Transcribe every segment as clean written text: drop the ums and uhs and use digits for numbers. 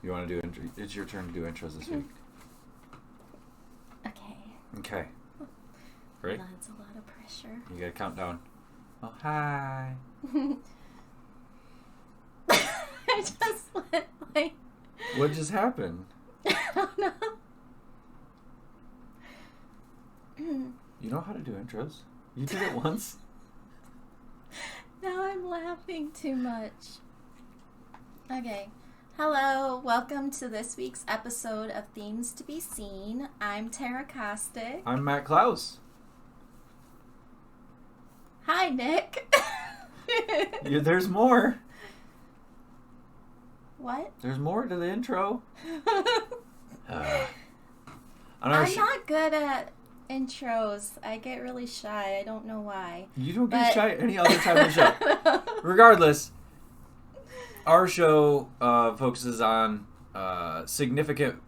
You want to do intro? It's your turn to do intros this week. Okay. Ready? That's a lot of pressure. You gotta count down. Oh, hi. I just went like... What just happened? I don't know. You know how to do intros? You did it once. Now I'm laughing too much. Okay. Hello, welcome to this week's episode of Themes to Be Seen. I'm Tara Kostick. I'm Matt Klaus. Hi, Nick. There's more. What? There's more to the intro. I'm not good at intros. I get really shy. I don't know why. You don't get shy any other time of the show. Regardless, our show focuses on significant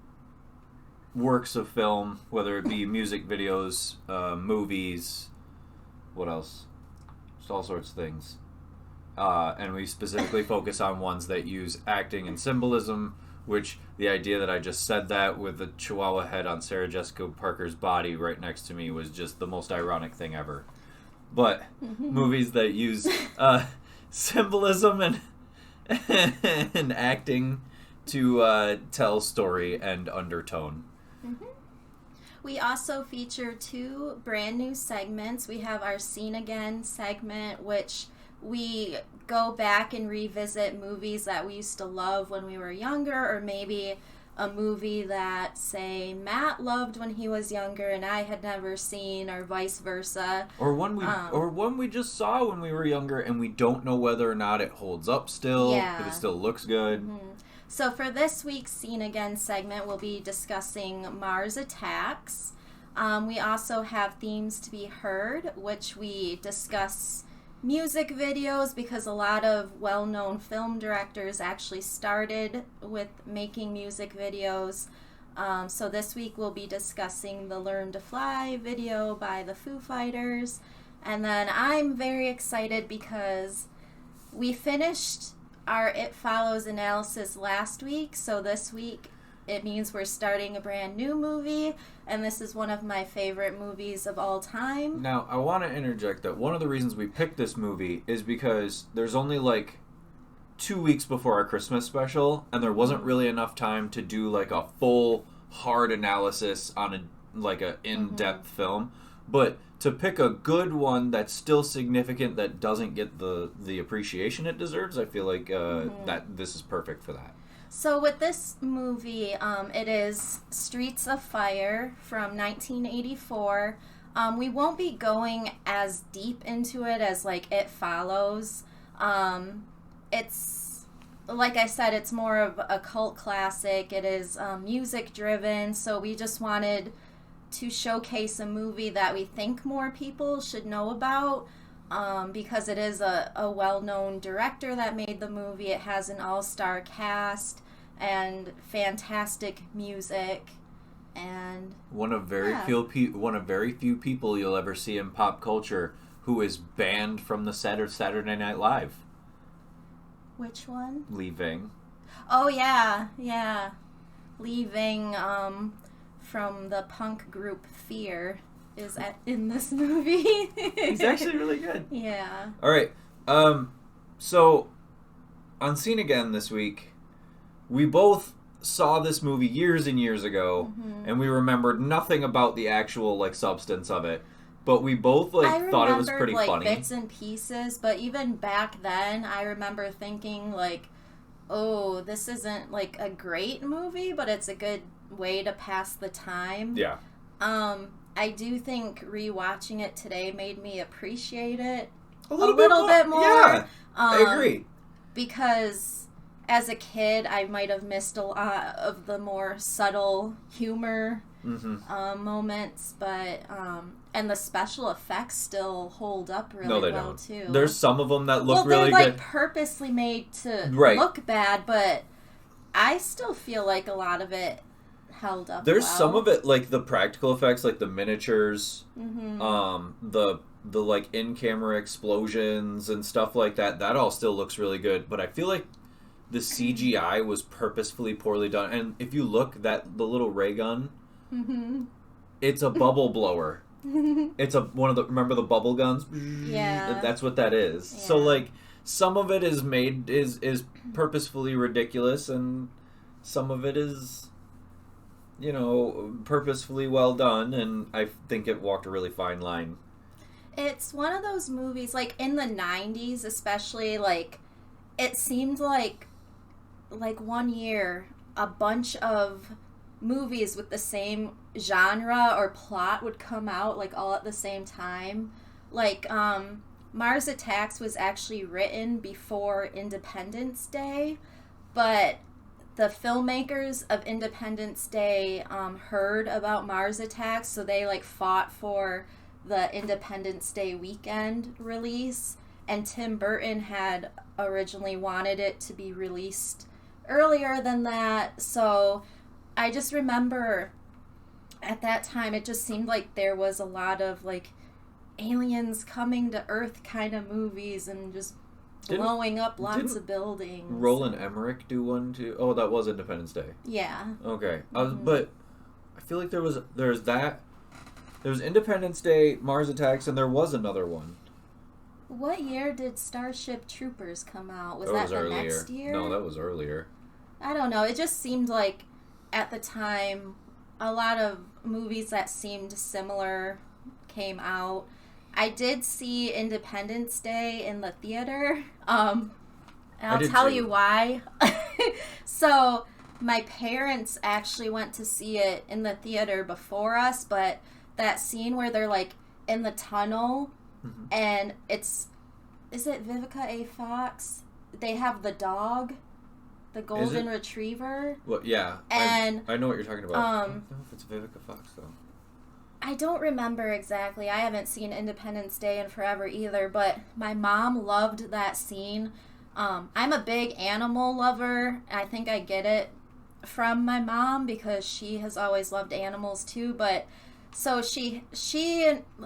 works of film, whether it be music videos, movies, what else? Just all sorts of things. And we specifically focus on ones that use acting and symbolism, which the idea that I just said that with the chihuahua head on Sarah Jessica Parker's body right next to me was just the most ironic thing ever. But movies that use symbolism and acting to tell story and undertone. Mm-hmm. We also feature 2 brand new segments. We have our Scene Again segment, which we go back and revisit movies that we used to love when we were younger, or maybe a movie that, say, Matt loved when he was younger and I had never seen, or vice versa. Or one we just saw when we were younger and we don't know whether or not it holds up still, if it still looks good. Mm-hmm. So for this week's Scene Again segment, we'll be discussing Mars Attacks. We also have Themes to Be Heard, which we discuss music videos because a lot of well-known film directors actually started with making music videos. So this week we'll be discussing the Learn to Fly video by the Foo Fighters. And then I'm very excited because we finished our It Follows analysis last week, so this week it means we're starting a brand new movie, and this is one of my favorite movies of all time. Now, I want to interject that one of the reasons we picked this movie is because there's only like 2 weeks before our Christmas special, and there wasn't really enough time to do like a full hard analysis on a in-depth film. But to pick a good one that's still significant, that doesn't get the appreciation it deserves, I feel like that this is perfect for that. So with this movie, it is Streets of Fire from 1984. We won't be going as deep into it as like It Follows. It's, like I said, it's more of a cult classic. It is music driven, so we just wanted to showcase a movie that we think more people should know about, because it is a well-known director that made the movie. It has an all-star cast and fantastic music, and one of very few people you'll ever see in pop culture who is banned from the set of Saturday Night Live. Which one? Leaving. Oh yeah. Leaving from the punk group Fear is in this movie. He's actually really good. Yeah. All right. So on Scene Again this week, we both saw this movie years and years ago, and we remembered nothing about the actual like substance of it. But we both thought it was pretty funny. Bits and pieces, but even back then, I remember thinking like, "Oh, this isn't like a great movie, but it's a good way to pass the time." Yeah. I do think rewatching it today made me appreciate it a little bit more. Yeah, I agree. Because as a kid, I might have missed a lot of the more subtle humor moments, but and the special effects still hold up really well too. There's some of them that look really they're good. Purposely made to look bad, but I still feel like a lot of it held up. There's some of it, like the practical effects, like the miniatures, the like in-camera explosions and stuff like that. That all still looks really good, but I feel like the CGI was purposefully poorly done. And if you look, the little ray gun, it's a bubble blower. It's remember the bubble guns? Yeah. That's what that is. Yeah. So, like, some of it is purposefully ridiculous, and some of it is, purposefully well done, and I think it walked a really fine line. It's one of those movies, like, in the 90s especially, like, it seemed like one year, a bunch of movies with the same genre or plot would come out, like, all at the same time. Like, Mars Attacks was actually written before Independence Day, but the filmmakers of Independence Day heard about Mars Attacks, so they, like, fought for the Independence Day weekend release, and Tim Burton had originally wanted it to be released earlier than that. So I just remember at that time it just seemed like there was a lot of, like, aliens coming to Earth kind of movies and just blowing up lots of buildings. Roland Emmerich do one too? Oh, that was Independence Day. Yeah. Okay. But I feel like there was Independence Day, Mars Attacks, and there was another one. What year did Starship Troopers come out? Was that the earlier. Next year? No, that was earlier. I don't know. It just seemed like at the time a lot of movies that seemed similar came out. I did see Independence Day in the theater. And I'll tell you why. So my parents actually went to see it in the theater before us, but that scene where they're, like, in the tunnel and is it Vivica A. Fox? They have the dog, the golden retriever. Well, yeah. And I know what you're talking about. I don't know if it's Vivica Fox, though. I don't remember exactly. I haven't seen Independence Day in forever either, but my mom loved that scene. I'm a big animal lover. I think I get it from my mom because she has always loved animals too, but so she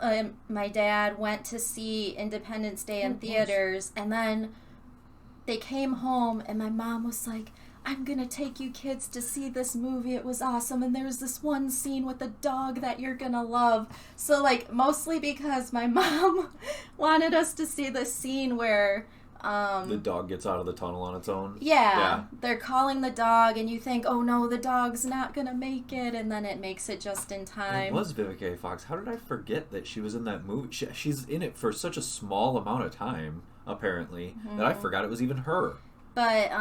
and my dad went to see Independence Day in theaters, and then they came home and my mom was like, I'm gonna take you kids to see this movie. It was awesome, and there's this one scene with a dog that you're gonna love. So, like, mostly because my mom wanted us to see this scene where the dog gets out of the tunnel on its own. Yeah, they're calling the dog, and you think, oh no, the dog's not gonna make it, and then it makes it just in time. It was Vivica A. Fox. How did I forget that she was in that movie? She's in it for such a small amount of time, apparently, that I forgot it was even her. But,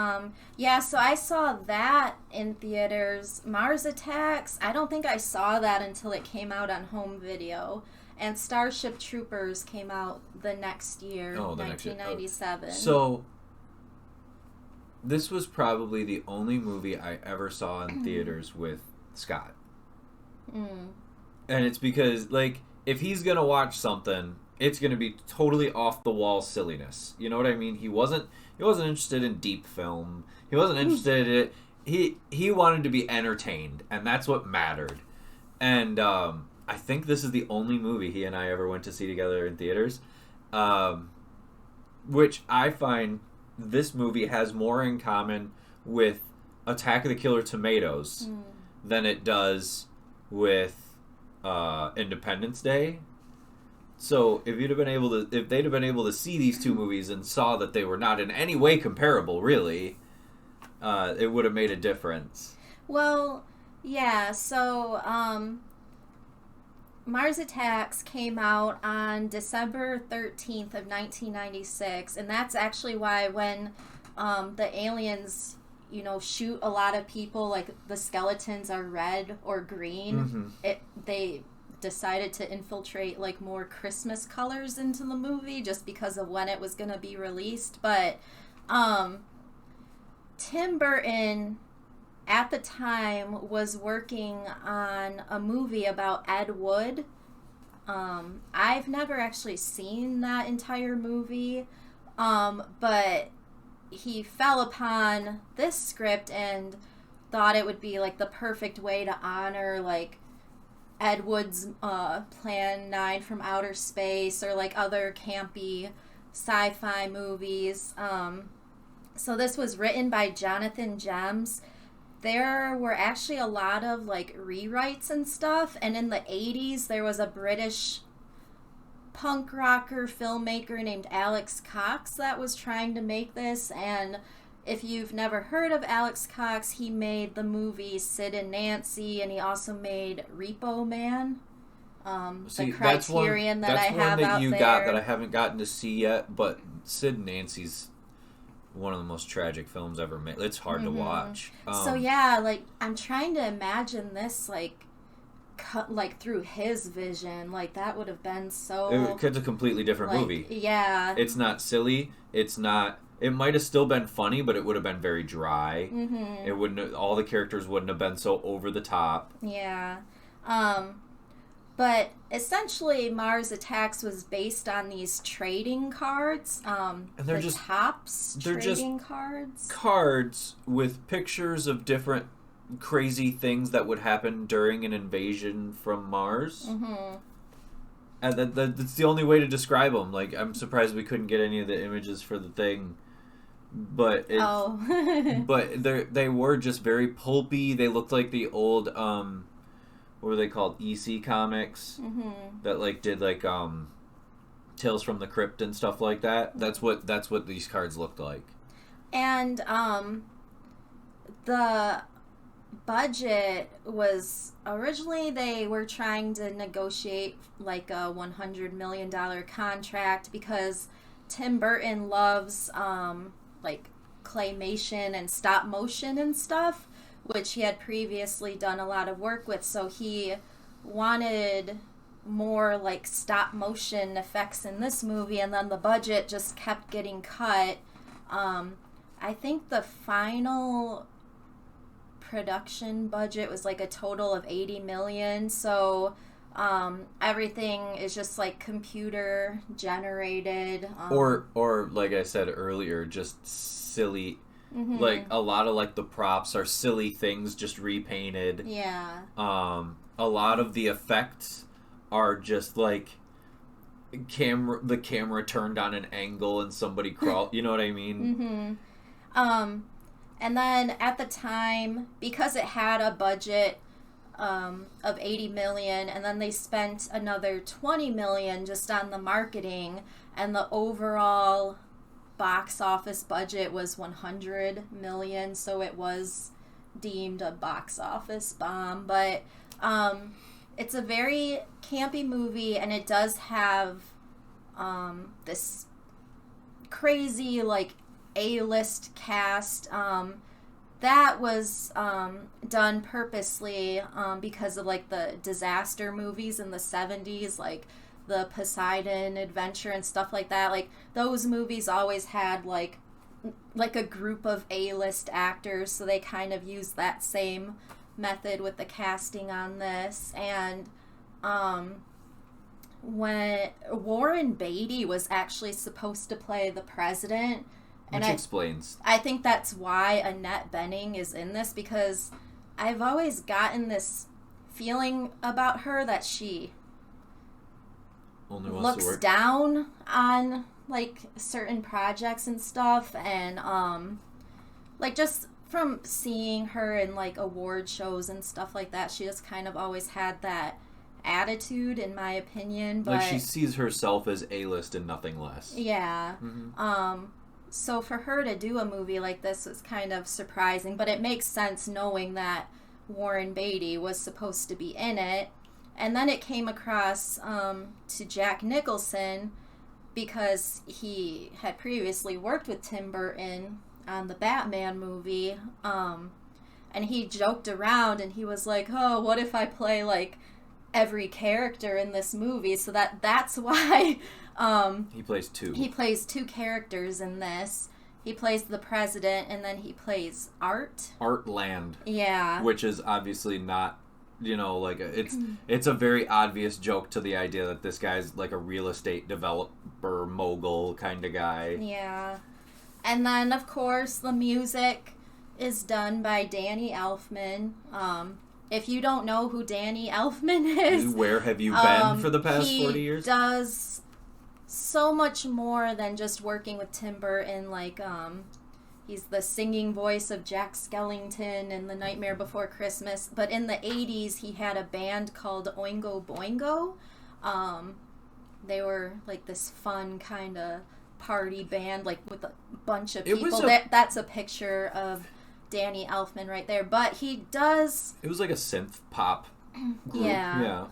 yeah, so I saw that in theaters. Mars Attacks, I don't think I saw that until it came out on home video. And Starship Troopers came out the next year, 1997. So, this was probably the only movie I ever saw in theaters with Scott. And it's because, like, if he's going to watch something, it's going to be totally off-the-wall silliness. You know what I mean? He wasn't interested in deep film. He wasn't interested in it. He wanted to be entertained, and that's what mattered. And I think this is the only movie he and I ever went to see together in theaters, which I find this movie has more in common with Attack of the Killer Tomatoes than it does with Independence Day. So if they'd have been able to see these two movies and saw that they were not in any way comparable, really, it would have made a difference. Well, yeah. So Mars Attacks came out on December 13th of 1996, and that's actually why when the aliens, shoot a lot of people, like the skeletons are red or green, they decided to infiltrate, like, more Christmas colors into the movie just because of when it was going to be released. But Tim Burton at the time was working on a movie about Ed Wood. I've never actually seen that entire movie, but he fell upon this script and thought it would be, like, the perfect way to honor, like, Ed Wood's Plan 9 from Outer Space, or, like, other campy sci-fi movies. So this was written by Jonathan Gems. There were actually a lot of like rewrites and stuff, and in the 80s there was a British punk rocker filmmaker named Alex Cox that was trying to make this. And if you've never heard of Alex Cox, he made the movie Sid and Nancy, and he also made Repo Man. See, the Criterion that I have out there. That's one that you got that I haven't gotten to see yet, but Sid and Nancy's one of the most tragic films ever made. It's hard to watch. So yeah, like I'm trying to imagine this like cut like through his vision. Like that would have been so. It's a completely different movie. Yeah. It's not silly. It's not. It might have still been funny, but it would have been very dry. Mm-hmm. It wouldn't. All the characters wouldn't have been so over the top. Yeah. But essentially, Mars Attacks was based on these trading cards. And they're just Topps trading cards. Cards with pictures of different crazy things that would happen during an invasion from Mars. Mm-hmm. And that's the only way to describe them. Like, I'm surprised we couldn't get any of the images for the thing. But but they were just very pulpy. They looked like the old what were they called? EC comics that like did like Tales from the Crypt and stuff like that. That's what these cards looked like. And the budget was originally they were trying to negotiate like a $100 million contract because Tim Burton loves like claymation and stop motion and stuff, which he had previously done a lot of work with. So he wanted more like stop motion effects in this movie, and then the budget just kept getting cut. I think the final production budget was like a total of $80 million. So everything is just like computer generated. Or like I said earlier, just silly. Mm-hmm. Like a lot of like the props are silly things just repainted. Yeah. A lot of the effects are just like the camera turned on an angle and somebody crawled. You know what I mean? Mm-hmm. And then at the time, because it had a budget of $80 million, and then they spent another $20 million just on the marketing, and the overall box office budget was $100 million, so it was deemed a box office bomb. But it's a very campy movie, and it does have this crazy like A-list cast that was done purposely because of like the disaster movies in the 70s, like the Poseidon Adventure and stuff like that. Like those movies always had like a group of A-list actors, so they kind of used that same method with the casting on this. And when Warren Beatty was actually supposed to play the president, which explains. I think that's why Annette Bening is in this, because I've always gotten this feeling about her that she only wants looks to work down on like certain projects and stuff, and like just from seeing her in like award shows and stuff like that, she just kind of always had that attitude, in my opinion. But like she sees herself as A-list and nothing less. Yeah. Mm-hmm. So for her to do a movie like this was kind of surprising, but it makes sense knowing that Warren Beatty was supposed to be in it. And then it came across to Jack Nicholson because he had previously worked with Tim Burton on the Batman movie. And he joked around and he was like, oh, what if I play like every character in this movie? So that's why he plays two. He plays two characters in this. He plays the president, and then he plays Artland. Yeah. Which is obviously not, like it's a very obvious joke to the idea that this guy's like a real estate developer mogul kind of guy. Yeah. And then of course the music is done by Danny Elfman. If you don't know who Danny Elfman is, where have you been for the past 40 years? He does so much more than just working with Tim Burton. Like, he's the singing voice of Jack Skellington in The Nightmare Before Christmas. But in the 80s, he had a band called Oingo Boingo. They were like this fun kind of party band, like with a bunch of people. That's a picture of Danny Elfman right there. But he does... It was like a synth pop group. Yeah.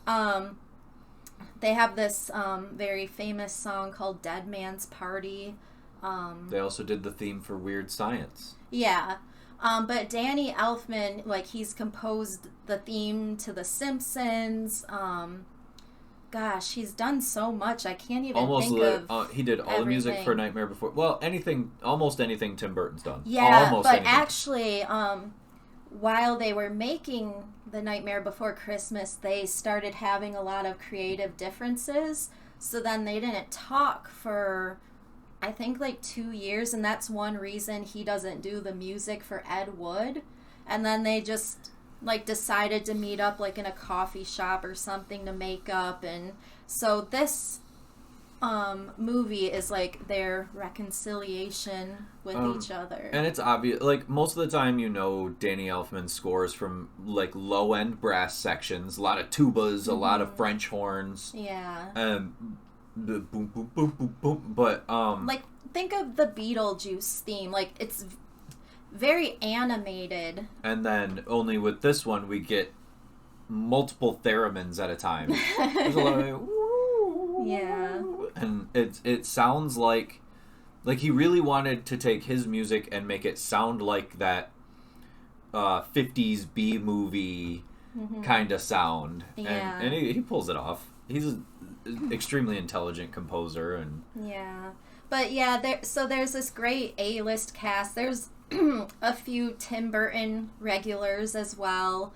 They have this very famous song called Dead Man's Party. They also did the theme for Weird Science. Yeah. But Danny Elfman, like, he's composed the theme to The Simpsons. Gosh, he's done so much. I can't even think of he did all everything. the music for Nightmare Before... Well, almost anything Tim Burton's done. Yeah, almost but anything. actually, while they were making The Nightmare Before Christmas, they started having a lot of creative differences. So then they didn't talk for, I think, like 2 years. And that's one reason he doesn't do the music for Ed Wood. And then they just... like decided to meet up like in a coffee shop or something to make up, and so this movie is like their reconciliation with each other. And it's obvious, like most of the time, Danny Elfman scores from like low end brass sections, a lot of tubas, a lot of French horns. Yeah. The boom boom boom boom boom. But like think of the Beetlejuice theme, like it's very animated. And then only with this one we get multiple theremins at a time. There's a lot of yeah. And it sounds like he really wanted to take his music and make it sound like that 50s B movie kind of sound. Yeah. And he pulls it off. He's an extremely intelligent composer. And yeah. But yeah, there's this great A-list cast. There's a few Tim Burton regulars as well.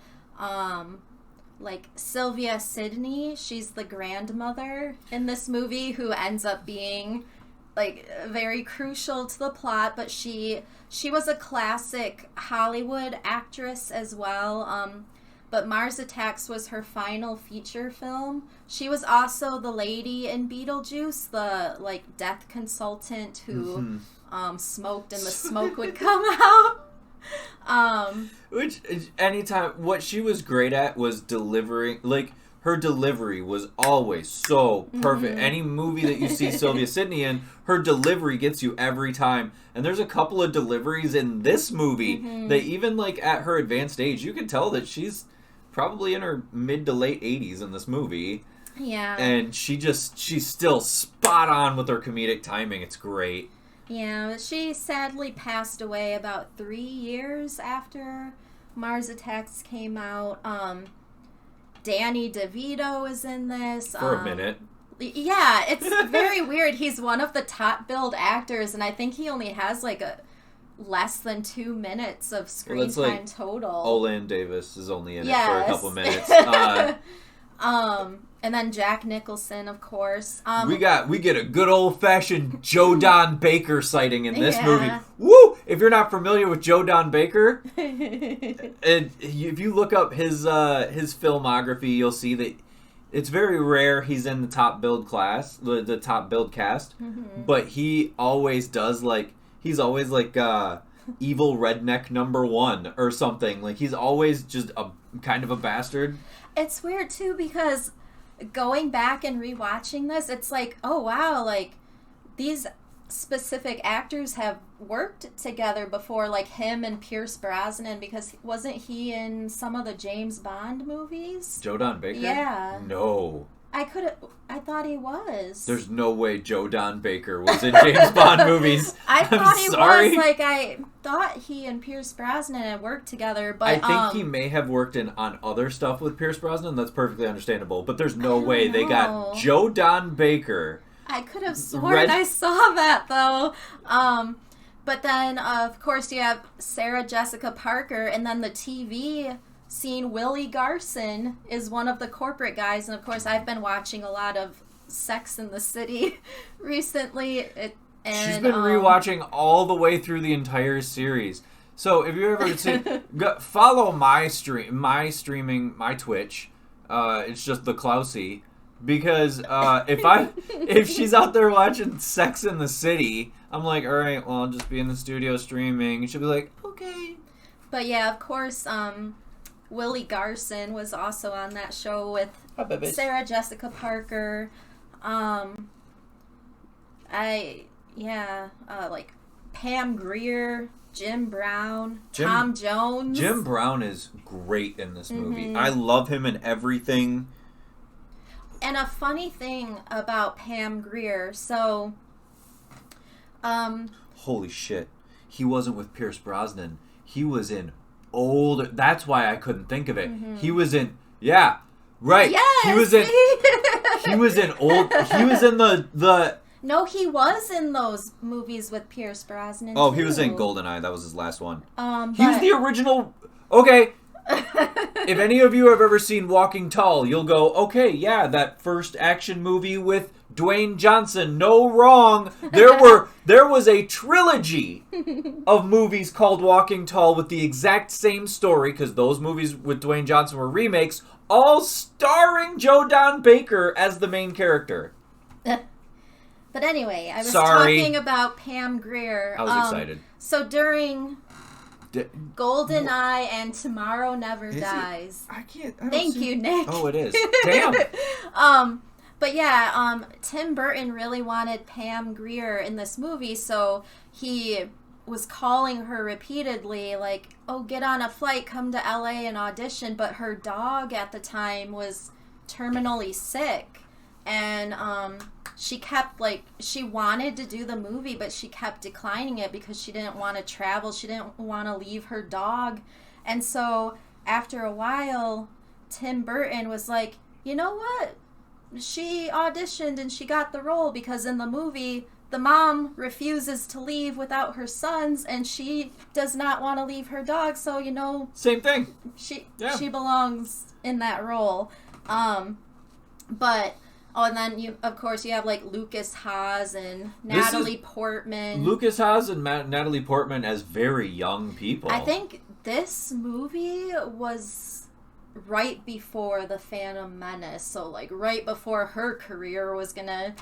Like Sylvia Sidney, she's the grandmother in this movie who ends up being like very crucial to the plot, but she was a classic Hollywood actress as well. But Mars Attacks was her final feature film. She was also the lady in Beetlejuice, the like death consultant who smoked and the smoke would come out. Which anytime, what she was great at was delivering, like her delivery was always so perfect. Any movie that you see Sylvia Sidney in, her delivery gets you every time. And there's a couple of deliveries in this movie that even like at her advanced age, you can tell that she's probably in her mid to late 80s in this movie. Yeah. And she's still spot on with her comedic timing. It's great. Yeah, she sadly passed away about 3 years after Mars Attacks came out. Danny DeVito is in this. For a minute. Yeah, it's very weird. He's one of the top billed actors, and I think he only has like a less than 2 minutes of screen time total. Olan Davis is only in it for a couple minutes. And then Jack Nicholson, of course. We get a good old fashioned Joe Don Baker sighting in this movie. Woo! If you're not familiar with Joe Don Baker, if you look up his filmography, you'll see that it's very rare he's in the top billed class, the top billed cast. But he always does he's always evil redneck number 1 or something. Like he's always just a kind of a bastard. It's weird too because going back and rewatching this, it's like, oh wow, like these specific actors have worked together before, like him and Pierce Brosnan, because wasn't he in some of the James Bond movies? Joe Don Baker? Yeah. No. I thought he was. There's no way Joe Don Baker was in James Bond movies. I thought he was. Like, I thought he and Pierce Brosnan had worked together, but I think he may have worked on other stuff with Pierce Brosnan. That's perfectly understandable. But there's no way they got Joe Don Baker. I could have sworn I saw that, though. But then, of course, you have Sarah Jessica Parker, and then the TV scene, Willie Garson is one of the corporate guys, and of course I've been watching a lot of Sex and the City recently. She's been rewatching all the way through the entire series. So if you ever follow my Twitch, it's just the Klausy. Because if she's out there watching Sex in the City, I'm like, all right, well, I'll just be in the studio streaming. And she'll be like, okay. But yeah, of course, Willie Garson was also on that show with Sarah Jessica Parker. Like Pam Grier, Jim Brown, Tom Jones. Jim Brown is great in this movie. I love him in everything. And a funny thing about Pam Grier, so... holy shit. He wasn't with Pierce Brosnan. He was in old... That's why I couldn't think of it. He was in... Yeah, right. Yes! He was in... he was in old... He was in the... No, he was in those movies with Pierce Brosnan, Oh, too. he was in GoldenEye. That was his last one. He was the original... Okay. If any of you have ever seen Walking Tall, you'll go, okay, yeah, that first action movie with Dwayne Johnson. No wrong. There was a trilogy of movies called Walking Tall with the exact same story, because those movies with Dwayne Johnson were remakes, all starring Joe Don Baker as the main character. But anyway, I was talking about Pam Grier. I was excited. So during GoldenEye and Tomorrow Never Dies. I can't. Thank you, Nick. Oh, it is. Damn. But yeah, Tim Burton really wanted Pam Grier in this movie, so he was calling her repeatedly, like, oh, get on a flight, come to LA and audition. But her dog at the time was terminally sick. And she kept, she wanted to do the movie, but she kept declining it because she didn't want to travel. She didn't want to leave her dog. And so after a while, Tim Burton was like, you know what? She auditioned and she got the role because in the movie, the mom refuses to leave without her sons and she does not want to leave her dog. So, same thing. She belongs in that role. But... Oh, and then, you have, Lucas Haas and Natalie Portman. Lucas Haas and Natalie Portman as very young people. I think this movie was right before The Phantom Menace. So, right before her career was going to,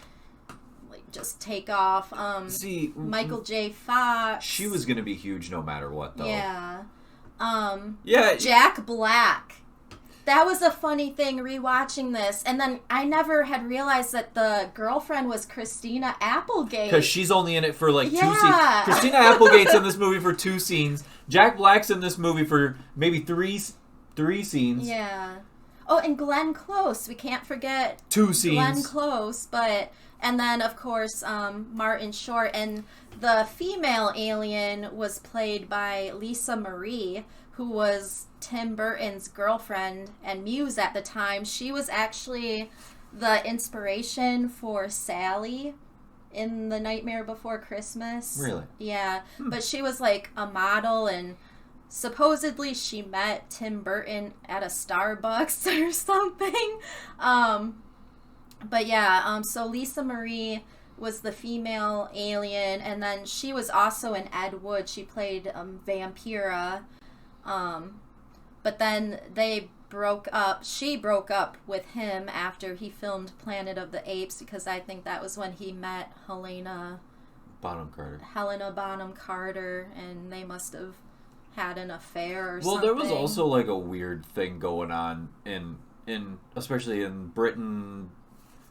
just take off. Michael J. Fox. She was going to be huge no matter what, though. Yeah. Yeah. Jack Black. That was a funny thing rewatching this. And then I never had realized that the girlfriend was Christina Applegate. Because she's only in it for 2 scenes. Christina Applegate's in this movie for 2 scenes. Jack Black's in this movie for maybe three scenes. Yeah. Oh, and Glenn Close. We can't forget 2 scenes. Glenn Close. And then, of course, Martin Short. And the female alien was played by Lisa Marie, who was Tim Burton's girlfriend and muse at the time. She was actually the inspiration for Sally in The Nightmare Before Christmas. Really? Yeah. But she was a model, and supposedly she met Tim Burton at a Starbucks or something. But yeah, so Lisa Marie was the female alien, and then she was also in Ed Wood. She played Vampira. But then they broke up. She broke up with him after he filmed Planet of the Apes, because I think that was when he met Helena Bonham Carter, and they must have had an affair or something. Well, there was also a weird thing going on in especially in Britain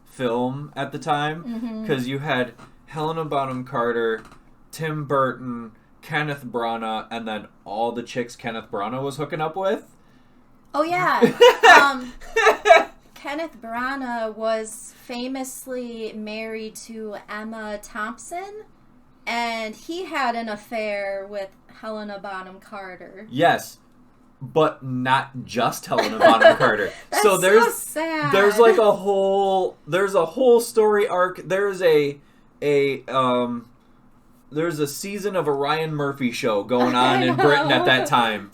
film at the time, because you had Helena Bonham Carter, Tim Burton, Kenneth Branagh, and then all the chicks Kenneth Branagh was hooking up with. Oh, yeah. Kenneth Branagh was famously married to Emma Thompson, and he had an affair with Helena Bonham Carter. Yes, but not just Helena Bonham Carter. That's so there's so sad. There's a whole story arc. There's a season of a Ryan Murphy show going on in Britain at that time,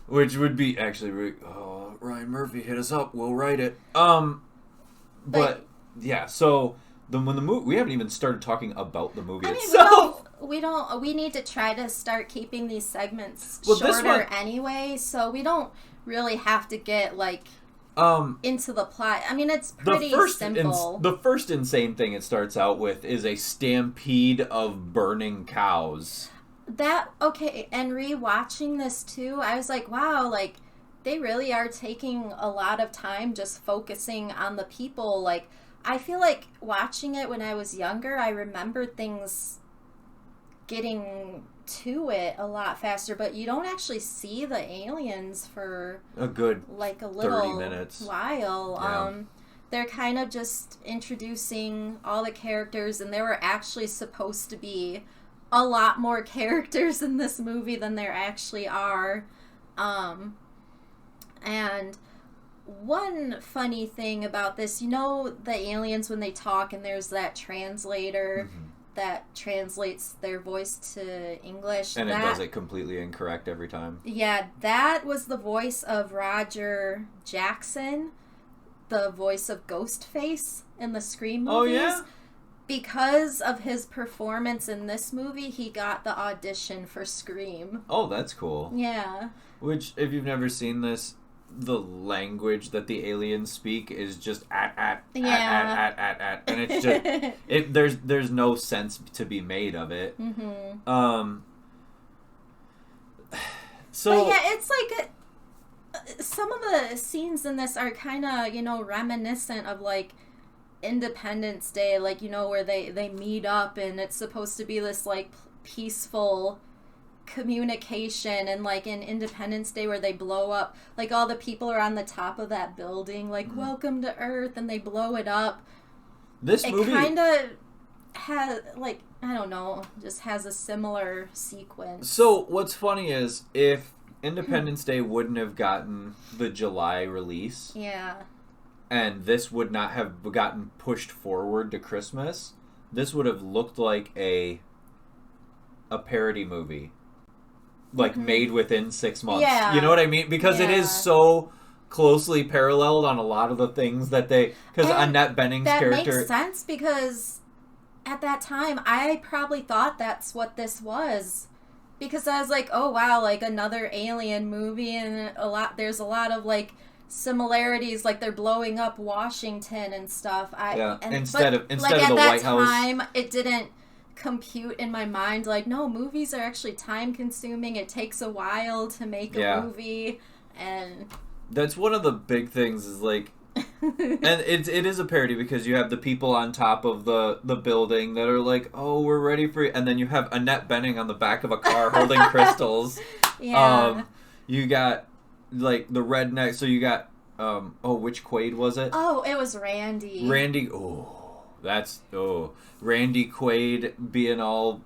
which would be actually Ryan Murphy, hit us up, we'll write it. But yeah, so when the movie, we haven't even started talking about the movie itself. We need to try to start keeping these segments Well, shorter anyway, so we don't really have to get into the plot. I mean, it's pretty simple. The first insane thing it starts out with is a stampede of burning cows. Okay, and rewatching this too, I was like, wow, like, they really are taking a lot of time just focusing on the people. Like, I feel like watching it when I was younger, I remember things getting to it a lot faster, but you don't actually see the aliens for a good like a little 30 minutes while. Yeah. They're kind of just introducing all the characters, and there were actually supposed to be a lot more characters in this movie than there actually are. And one funny thing about this, the aliens when they talk and there's that translator that translates their voice to English. And it does it completely incorrect every time. Yeah, that was the voice of Roger Jackson, the voice of Ghostface in the Scream movies. Oh, yeah? Because of his performance in this movie, he got the audition for Scream. Oh, that's cool. Yeah. Which, if you've never seen this, the language that the aliens speak is just at, and it's just there's no sense to be made of it. So but yeah, it's like some of the scenes in this are kind of reminiscent of like Independence Day, like where they meet up and it's supposed to be this like peaceful communication, and like in Independence Day where they blow up, like all the people are on the top of that building like welcome to Earth, and they blow it up. This movie kind of has like, I don't know, just has a similar sequence. So what's funny is if Independence Day wouldn't have gotten the July release, and this would not have gotten pushed forward to Christmas, this would have looked like a parody movie. Like, made within 6 months. Yeah. You know what I mean? Because it is so closely paralleled on a lot of the things that they... Because Annette Bening's character... That makes sense, because at that time, I probably thought that's what this was. Because I was like, oh, wow, like, another alien movie, and there's a lot of, like, similarities, like, they're blowing up Washington and stuff. Instead of the White House... At that time, it didn't compute in my mind, like, no, movies are actually time consuming, it takes a while to make a movie, and that's one of the big things is like and it is a parody because you have the people on top of the building that are like, oh, we're ready for you, and then you have Annette Bening on the back of a car holding crystals. You got like the redneck, so you got which Quaid was it? Oh, it was Randy. Randy Quaid being all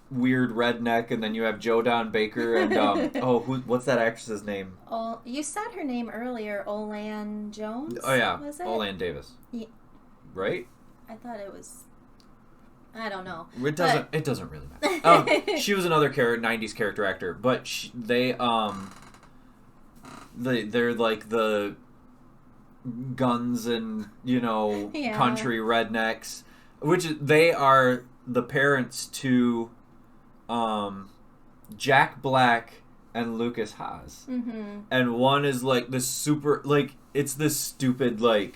weird redneck, and then you have Joe Don Baker and what's that actress's name? Oh, you said her name earlier, Olan Jones. Oh yeah, was it? Olan Davis. Yeah. Right? I thought it was. I don't know. It doesn't really matter. She was another 90s character actor, but they're like the guns and country rednecks, which they are the parents to Jack Black and Lucas Haas. And one is like this super, like, it's this stupid, like,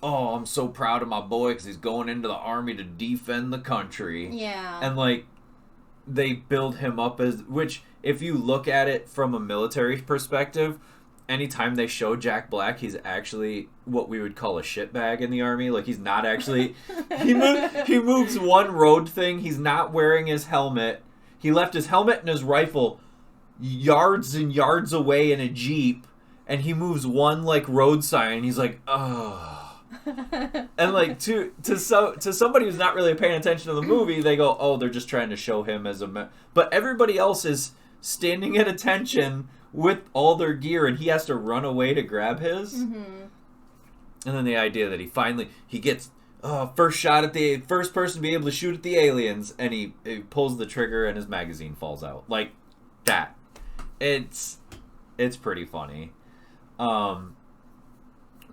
oh, I'm so proud of my boy because he's going into the army to defend the country. And like they build him up as, which if you look at it from a military perspective, anytime they show Jack Black, he's actually what we would call a shitbag in the army. Like, he's not actually... He moves one road thing. He's not wearing his helmet. He left his helmet and his rifle yards and yards away in a Jeep, and he moves one, like, road sign, and he's like, oh. And, like, to somebody who's not really paying attention to the movie, they go, oh, they're just trying to show him as a... But everybody else is standing at attention with all their gear, and he has to run away to grab his. And then the idea that he gets first shot at the first person to be able to shoot at the aliens, and he pulls the trigger and his magazine falls out. Like that. It's pretty funny. Pam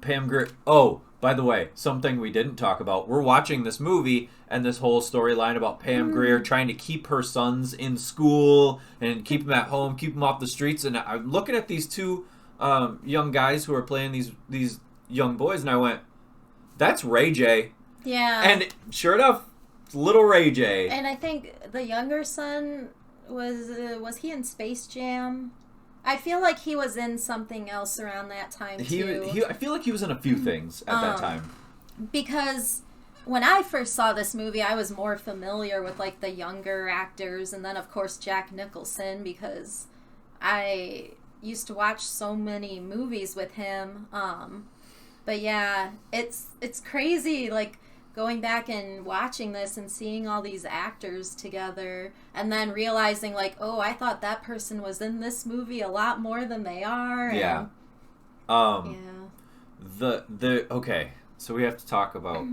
Grier. Oh, by the way, something we didn't talk about. We're watching this movie and this whole storyline about Pam Grier trying to keep her sons in school and keep them at home, keep them off the streets. And I'm looking at these two young guys who are playing these young boys, and I went, "That's Ray J." Yeah. And sure enough, it's little Ray J. And I think the younger son was he in Space Jam? I feel like he was in something else around that time too. I feel like he was in a few things at that time. Because when I first saw this movie, I was more familiar with like the younger actors, and then of course Jack Nicholson, because I used to watch so many movies with him. But yeah, it's crazy, like going back and watching this and seeing all these actors together, and then realizing like, oh, I thought that person was in this movie a lot more than they are. Yeah. Yeah. Okay, so we have to talk about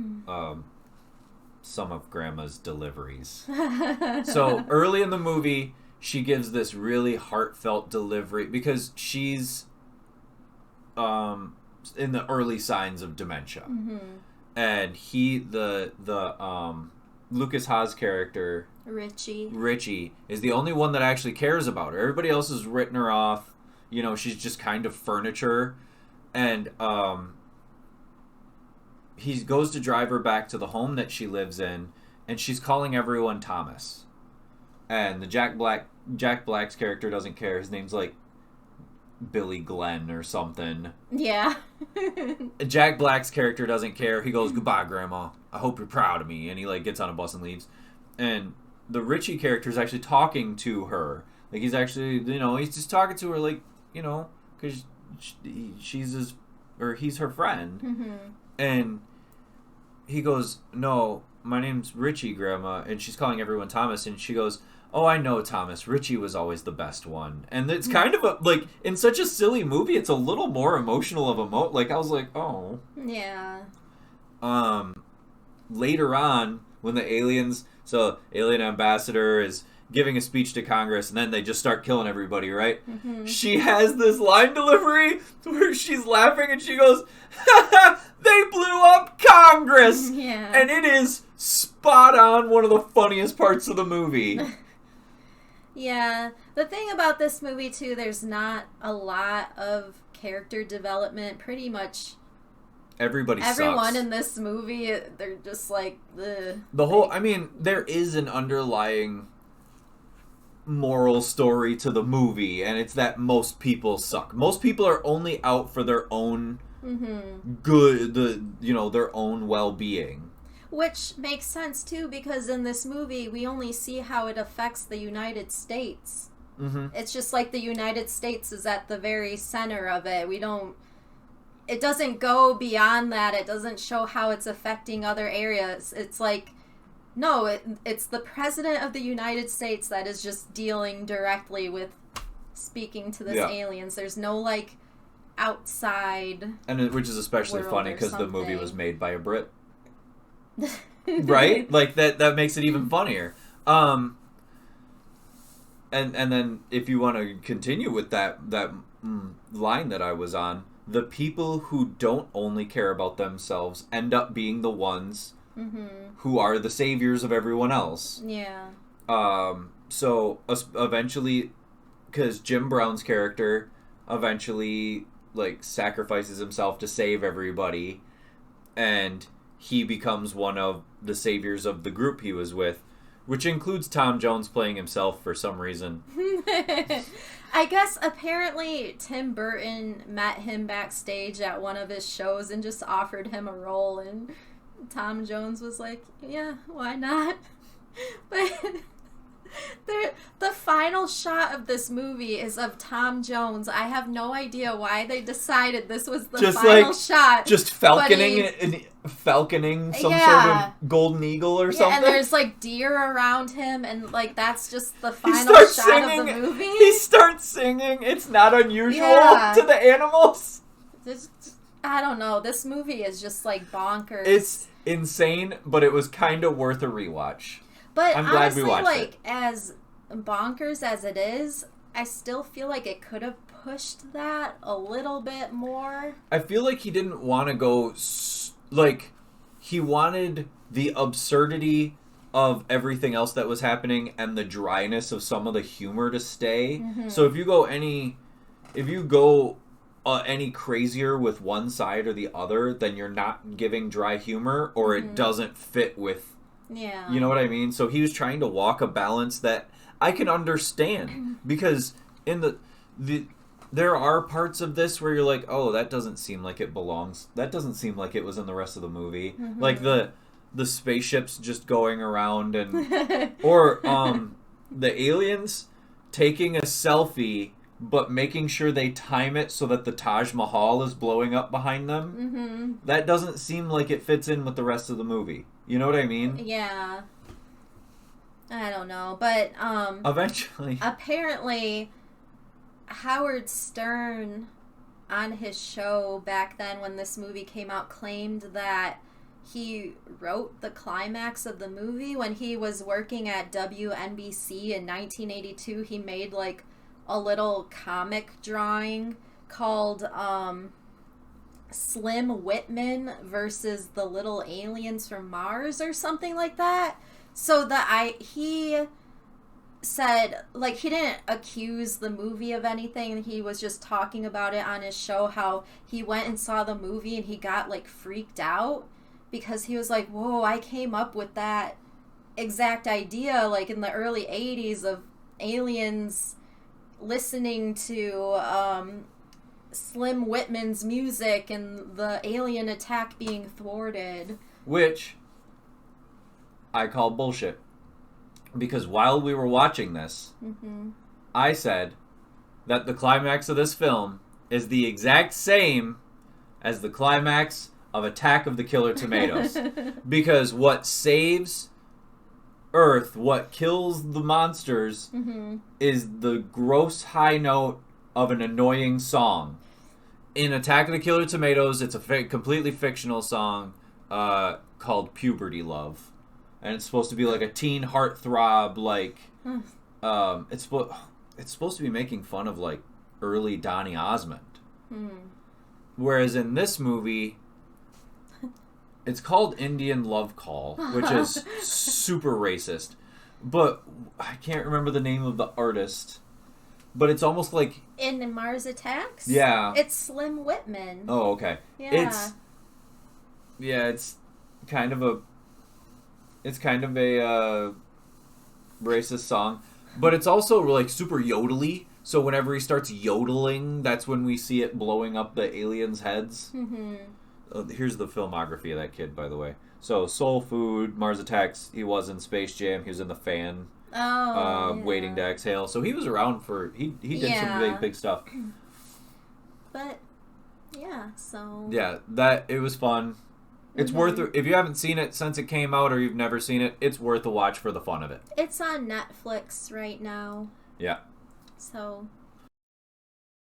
some of Grandma's deliveries. So early in the movie, she gives this really heartfelt delivery because she's in the early signs of dementia. Mm-hmm. And Lucas Haas character, Richie, is the only one that actually cares about her. Everybody else has written her off. You know, she's just kind of furniture. And he goes to drive her back to the home that she lives in, and she's calling everyone Thomas. And the Jack Black's character doesn't care. His name's like Billy Glenn or something. Yeah. Jack Black's character doesn't care. He goes, "Goodbye, Grandma. I hope you're proud of me." And he like gets on a bus and leaves. And the Richie character is actually talking to her. Like he's actually, he's just talking to her like, because he's her friend. Mm-hmm. And he goes, "No, my name's Richie, Grandma." And she's calling everyone Thomas. And she goes, "Oh, I know, Thomas. Richie was always the best one." And it's kind of in such a silly movie, it's a little more emotional of a like, I was like, oh. Yeah. Later on, when the alien ambassador is giving a speech to Congress, and then they just start killing everybody, right? Mm-hmm. She has this line delivery where she's laughing and she goes, "They blew up Congress!" Yeah. And it is spot on one of the funniest parts of the movie. Yeah. The thing about this movie, too, there's not a lot of character development. Pretty much everyone sucks. In this movie, they're just like the whole. I mean, there is an underlying moral story to the movie, and it's that most people suck. Most people are only out for their own good, their own well-being. Which makes sense, too, because in this movie, we only see how it affects the United States. Mm-hmm. It's just like the United States is at the very center of it. It doesn't go beyond that. It doesn't show how it's affecting other areas. It's like, no, it's the President of the United States that is just dealing directly with speaking to this aliens. There's no, outside which is especially funny because the movie was made by a Brit. Right? Like that makes it even funnier. And then if you want to continue with that line that I was on, the people who don't only care about themselves end up being the ones who are the saviors of everyone else. Yeah. So eventually, because Jim Brown's character eventually sacrifices himself to save everybody, and he becomes one of the saviors of the group he was with, which includes Tom Jones playing himself for some reason. I guess apparently Tim Burton met him backstage at one of his shows and just offered him a role, and Tom Jones was like, yeah, why not? But the final shot of this movie is of Tom Jones. I have no idea why they decided this was the final shot. Just falconing some sort of golden eagle or something. And there's deer around him, and that's just the final shot of the movie. He starts singing. It's not unusual to the animals. I don't know. This movie is just bonkers. It's insane, but it was kind of worth a rewatch. But I'm glad honestly, we watched it. As bonkers as it is, I still feel like it could have pushed that a little bit more. I feel like he didn't want to go... he wanted the absurdity of everything else that was happening and the dryness of some of the humor to stay. Mm-hmm. So if you go any crazier with one side or the other, then you're not giving dry humor, or it doesn't fit with. Yeah. You know what I mean? So he was trying to walk a balance that I can understand, because in there are parts of this where you're like, oh, that doesn't seem like it belongs. That doesn't seem like it was in the rest of the movie. Like the spaceships just going around, and or the aliens taking a selfie but making sure they time it so that the Taj Mahal is blowing up behind them. That doesn't seem like it fits in with the rest of the movie. You know what I mean? Yeah. I don't know, but eventually, apparently Howard Stern on his show back then when this movie came out claimed that he wrote the climax of the movie when he was working at WNBC in 1982. He made like a little comic drawing called Slim Whitman versus the Little Aliens from Mars or something like that. So he said, like, he didn't accuse the movie of anything. He was just talking about it on his show, how he went and saw the movie and he got like freaked out because he was like, whoa, I came up with that exact idea like in the early 80s of aliens listening to Slim Whitman's music and the alien attack being thwarted. Which I call bullshit. Because while we were watching this, I said that the climax of this film is the exact same as the climax of Attack of the Killer Tomatoes. Because what saves Earth, what kills the monsters, is the gross high note of an annoying song. In Attack of the Killer Tomatoes, it's a completely fictional song called Puberty Love. And it's supposed to be like a teen heartthrob, like it's supposed to be making fun of like early Donny Osmond. Whereas in this movie, it's called Indian Love Call, which is super racist. But I can't remember the name of the artist. But it's almost like in Mars Attacks? Yeah. It's Slim Whitman. Oh, okay. Yeah. It's kind of a racist song, but it's also like super yodely. So whenever he starts yodeling, that's when we see it blowing up the aliens' heads. Here's the filmography of that kid, by the way. So Soul Food, Mars Attacks. He was in Space Jam. He was in The Fan. Waiting to Exhale. So he was around for he did some big stuff. But yeah, so it was fun. It's worth it. If you haven't seen it since it came out or you've never seen it, it's worth a watch for the fun of it. It's on Netflix right now. Yeah. So